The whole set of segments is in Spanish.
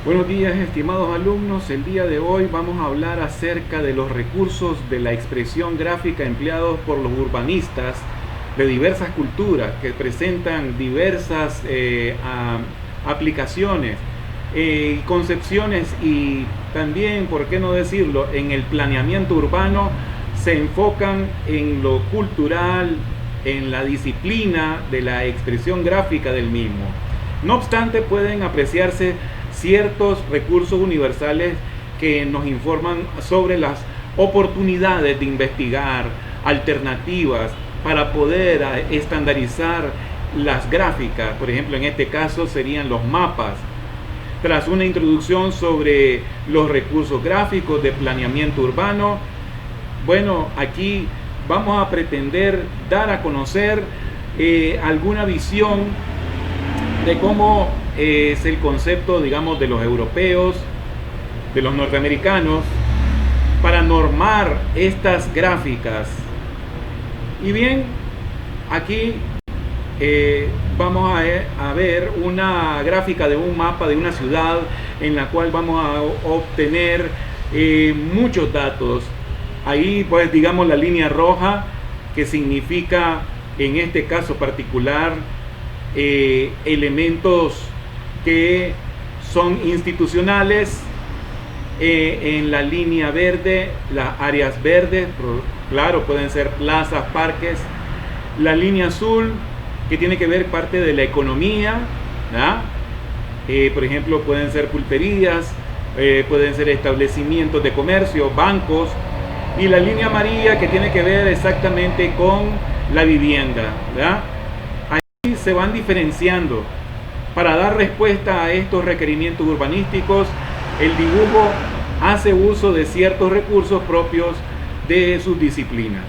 Buenos días, estimados alumnos. El día de hoy vamos a hablar acerca de los recursos de la expresión gráfica empleados por los urbanistas de diversas culturas que presentan diversas aplicaciones, concepciones y también, por qué no decirlo, en el planeamiento urbano se enfocan en lo cultural, en la disciplina de la expresión gráfica del mismo. No obstante, pueden apreciarse ciertos recursos universales que nos informan sobre las oportunidades de investigar alternativas para poder estandarizar las gráficas. Por ejemplo, en este caso serían los mapas. Tras una introducción sobre los recursos gráficos de planeamiento urbano, bueno, aquí vamos a pretender dar a conocer alguna visión de cómo es el concepto, digamos, de los europeos, de los norteamericanos, para normar estas gráficas. Y bien, aquí vamos a ver una gráfica de un mapa de una ciudad en la cual vamos a obtener muchos datos. Ahí, pues, digamos, la línea roja, que significa, en este caso particular, elementos que son institucionales. En la línea verde, las áreas verdes, claro, pueden ser plazas, parques. La línea azul, que tiene que ver parte de la economía, por ejemplo, pueden ser pulperías, pueden ser establecimientos de comercio, bancos. Y la línea amarilla, que tiene que ver exactamente con la vivienda, Ahí se van diferenciando. Para dar respuesta a estos requerimientos urbanísticos, el dibujo hace uso de ciertos recursos propios de sus disciplinas.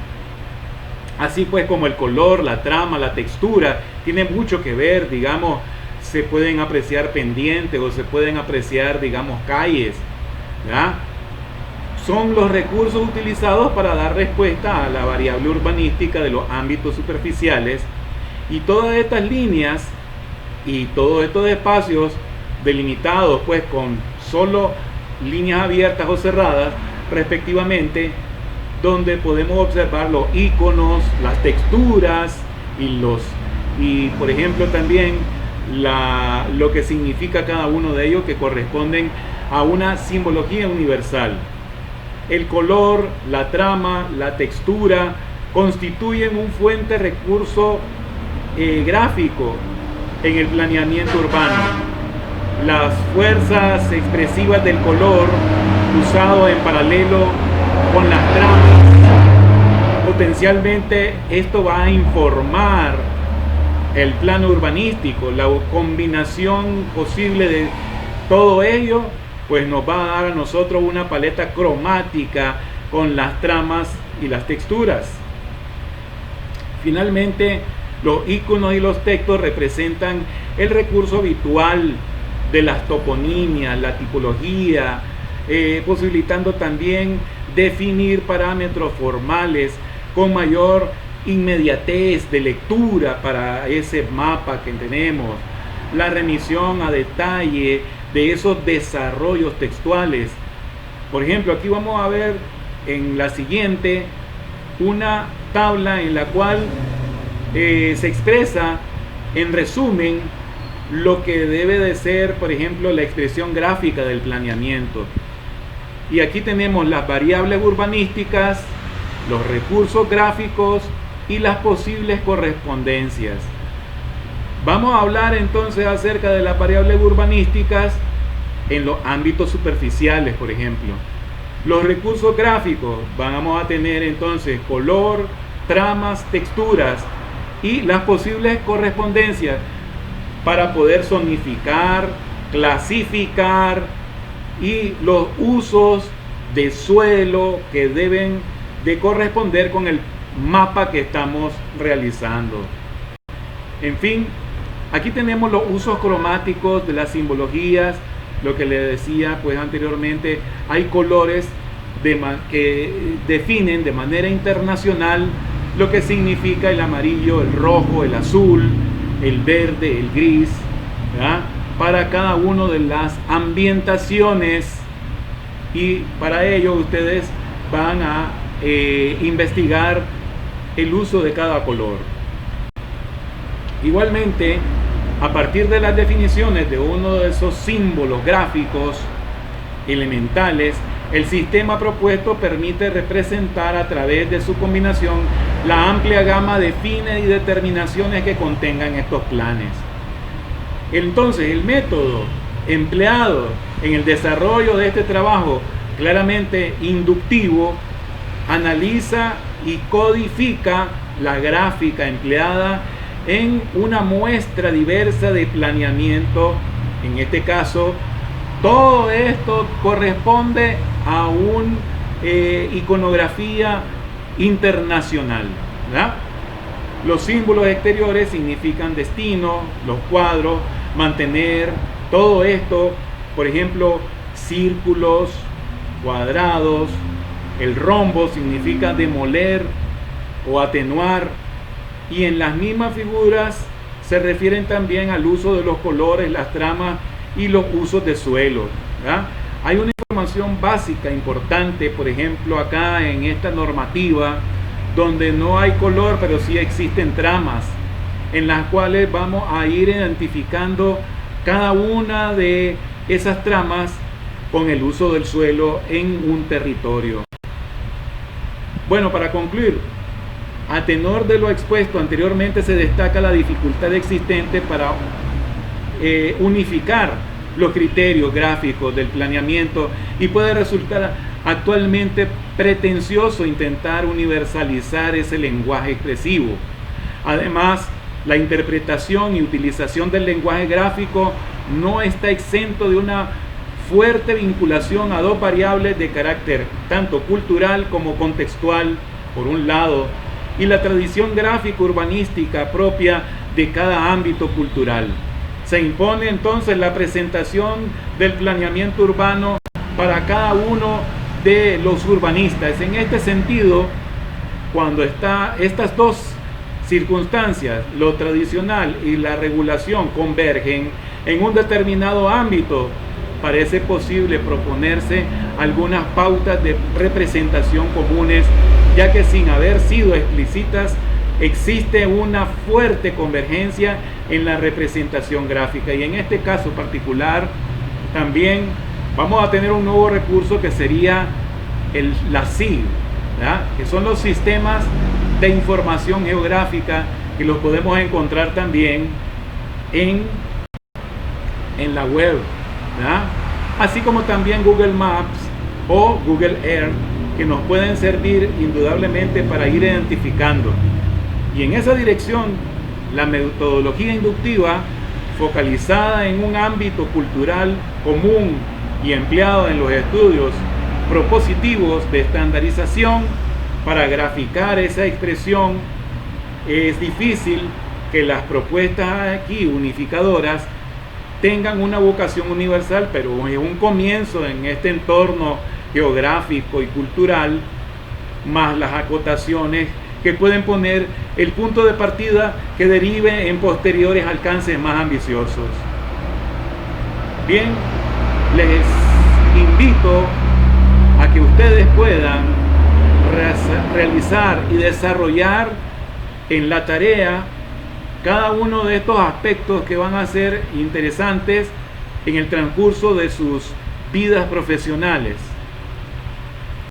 Así pues, como el color, la trama, la textura, tiene mucho que ver, digamos, se pueden apreciar pendientes o se pueden apreciar, digamos, calles, Son los recursos utilizados para dar respuesta a la variable urbanística de los ámbitos superficiales, y todas estas líneas y todos estos espacios delimitados, pues, con solo líneas abiertas o cerradas respectivamente, donde podemos observar los iconos, las texturas y por ejemplo también lo que significa cada uno de ellos, que corresponden a una simbología universal. El color, la trama, la textura constituyen un fuerte recurso gráfico en el planeamiento urbano. Las fuerzas expresivas del color usado en paralelo con las tramas, potencialmente esto va a informar el plano urbanístico. La combinación posible de todo ello, pues, nos va a dar a nosotros una paleta cromática con las tramas y las texturas. Finalmente, los iconos y los textos representan el recurso habitual de las toponimias, la tipología, posibilitando también definir parámetros formales con mayor inmediatez de lectura para ese mapa que tenemos, la remisión a detalle de esos desarrollos textuales. Por ejemplo, aquí vamos a ver en la siguiente una tabla en la cual se expresa en resumen lo que debe de ser, por ejemplo, la expresión gráfica del planeamiento. Y aquí tenemos las variables urbanísticas, los recursos gráficos y las posibles correspondencias. Vamos a hablar entonces acerca de las variables urbanísticas en los ámbitos superficiales, por ejemplo. Los recursos gráficos, vamos a tener entonces color, tramas, texturas y las posibles correspondencias para poder zonificar, clasificar y los usos de suelo que deben de corresponder con el mapa que estamos realizando. En fin, aquí tenemos los usos cromáticos de las simbologías, lo que le decía pues anteriormente. Hay colores que definen de manera internacional lo que significa el amarillo, el rojo, el azul, el verde, el gris, ¿verdad? para cada una de las ambientaciones, y para ello ustedes van a investigar el uso de cada color. Igualmente, a partir de las definiciones de uno de esos símbolos gráficos elementales, el sistema propuesto permite representar a través de su combinación la amplia gama de fines y determinaciones que contengan estos planes. Entonces, el método empleado en el desarrollo de este trabajo, claramente inductivo, analiza y codifica la gráfica empleada en una muestra diversa de planeamiento. En este caso, todo esto corresponde a una iconografía internacional, ¿verdad? Los símbolos exteriores significan destino, los cuadros, mantener, todo esto, por ejemplo, círculos, cuadrados, el rombo significa demoler o atenuar, y en las mismas figuras se refieren también al uso de los colores, las tramas y los usos de suelo, ¿verdad? Hay una información básica importante, por ejemplo, acá en esta normativa, donde no hay color, pero sí existen tramas, en las cuales vamos a ir identificando cada una de esas tramas con el uso del suelo en un territorio. Bueno, para concluir, a tenor de lo expuesto anteriormente, se destaca la dificultad existente para unificar los criterios gráficos del planeamiento, y puede resultar actualmente pretencioso intentar universalizar ese lenguaje expresivo. Además, la interpretación y utilización del lenguaje gráfico no está exento de una fuerte vinculación a dos variables de carácter tanto cultural como contextual, por un lado, y la tradición gráfica urbanística propia de cada ámbito cultural. Se impone entonces la presentación del planeamiento urbano para cada uno de los urbanistas. En este sentido, cuando estas dos circunstancias, lo tradicional y la regulación, convergen en un determinado ámbito, parece posible proponerse algunas pautas de representación comunes, ya que sin haber sido explícitas, existe una fuerte convergencia en la representación gráfica. Y en este caso particular, también vamos a tener un nuevo recurso que sería la SIG, ¿verdad? Que son los sistemas de información geográfica, que los podemos encontrar también en la web, ¿verdad? Así como también Google Maps o Google Earth, que nos pueden servir indudablemente para ir identificando. Y en esa dirección, la metodología inductiva, focalizada en un ámbito cultural común y empleado en los estudios propositivos de estandarización para graficar esa expresión, es difícil que las propuestas aquí unificadoras tengan una vocación universal, pero es un comienzo en este entorno geográfico y cultural, más las acotaciones que pueden poner el punto de partida que derive en posteriores alcances más ambiciosos. Bien, les invito a que ustedes puedan realizar y desarrollar en la tarea cada uno de estos aspectos que van a ser interesantes en el transcurso de sus vidas profesionales.